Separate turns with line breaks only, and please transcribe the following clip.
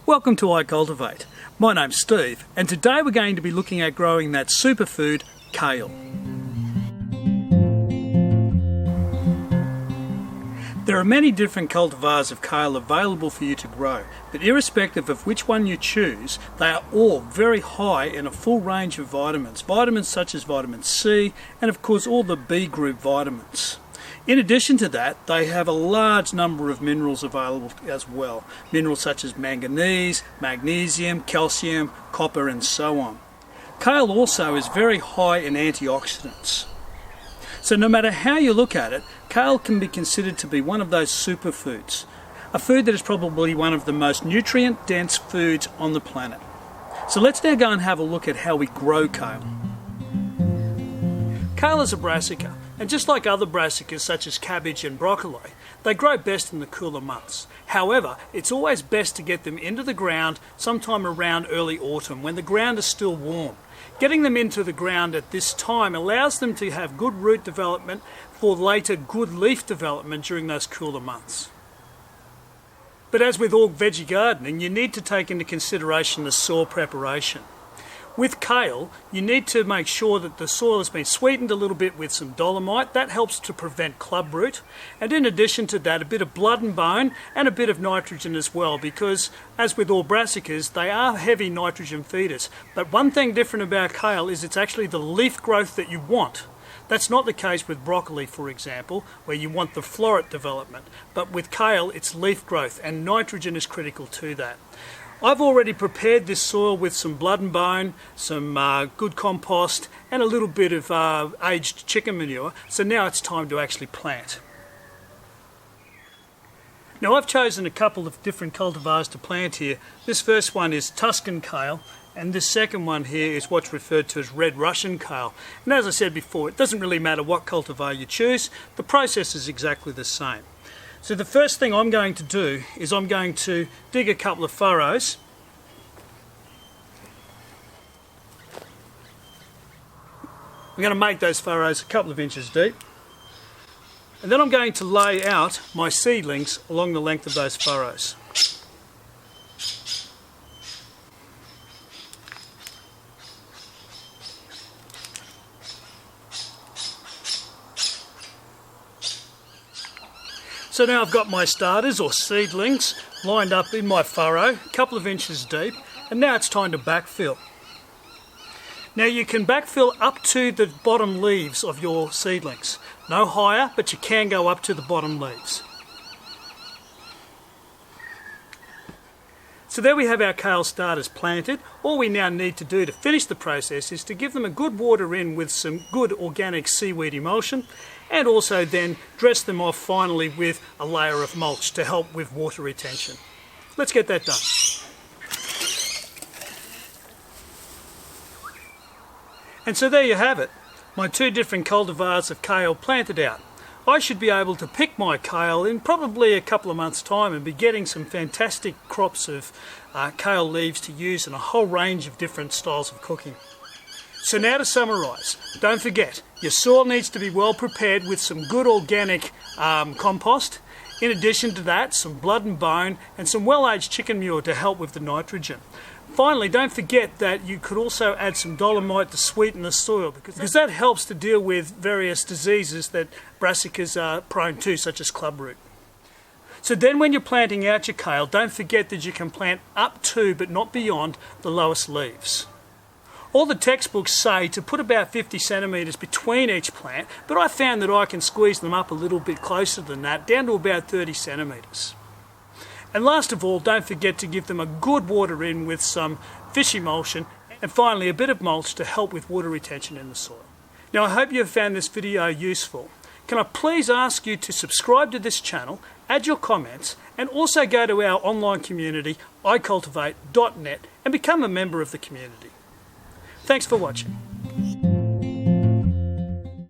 Welcome to iCULTIVATE. My name's Steve, and today we're going to be looking at growing that superfood, kale. There are many different cultivars of kale available for you to grow, but irrespective of which one you choose, they are all very high in a full range of vitamins. Vitamins such as vitamin C, and of course all the B group vitamins. In addition to that, they have a large number of minerals available as well. Minerals such as manganese, magnesium, calcium, copper and so on. Kale also is very high in antioxidants. So no matter how you look at it, kale can be considered to be one of those superfoods. A food that is probably one of the most nutrient-dense foods on the planet. So let's now go and have a look at how we grow kale. Kale is a brassica, and just like other brassicas such as cabbage and broccoli, they grow best in the cooler months. However, it's always best to get them into the ground sometime around early autumn when the ground is still warm. Getting them into the ground at this time allows them to have good root development for later good leaf development during those cooler months. But as with all veggie gardening, you need to take into consideration the soil preparation. With kale, you need to make sure that the soil has been sweetened a little bit with some dolomite. That helps to prevent clubroot. And in addition to that, a bit of blood and bone and a bit of nitrogen as well, because as with all brassicas, they are heavy nitrogen feeders. But one thing different about kale is it's actually the leaf growth that you want. That's not the case with broccoli, for example, where you want the floret development. But with kale, it's leaf growth, and nitrogen is critical to that. I've already prepared this soil with some blood and bone, some good compost and a little bit of aged chicken manure, so now it's time to actually plant. Now I've chosen a couple of different cultivars to plant here. This first one is Tuscan kale, and this second one here is what's referred to as red Russian kale. And as I said before, it doesn't really matter what cultivar you choose, the process is exactly the same. So the first thing I'm going to do is I'm going to dig a couple of furrows. I'm going to make those furrows a couple of inches deep. And then I'm going to lay out my seedlings along the length of those furrows. So now I've got my starters or seedlings lined up in my furrow, a couple of inches deep, and now it's time to backfill. Now you can backfill up to the bottom leaves of your seedlings. No higher, but you can go up to the bottom leaves. So there we have our kale starters planted. All we now need to do to finish the process is to give them a good water in with some good organic seaweed emulsion, and also then dress them off finally with a layer of mulch to help with water retention. Let's get that done. And so there you have it, my two different cultivars of kale planted out. I should be able to pick my kale in probably a couple of months' time and be getting some fantastic crops of kale leaves to use in a whole range of different styles of cooking. So now to summarise, don't forget, your soil needs to be well prepared with some good organic compost. In addition to that, some blood and bone and some well-aged chicken manure to help with the nitrogen. Finally, don't forget that you could also add some dolomite to sweeten the soil because that helps to deal with various diseases that brassicas are prone to, such as clubroot. So then when you're planting out your kale, don't forget that you can plant up to but not beyond the lowest leaves. All the textbooks say to put about 50 centimetres between each plant, but I found that I can squeeze them up a little bit closer than that, down to about 30 centimetres. And last of all, don't forget to give them a good water in with some fish emulsion, and finally a bit of mulch to help with water retention in the soil. Now I hope you have found this video useful. Can I please ask you to subscribe to this channel, add your comments, and also go to our online community, iCULTIVATE.net, and become a member of the community. Thanks for watching.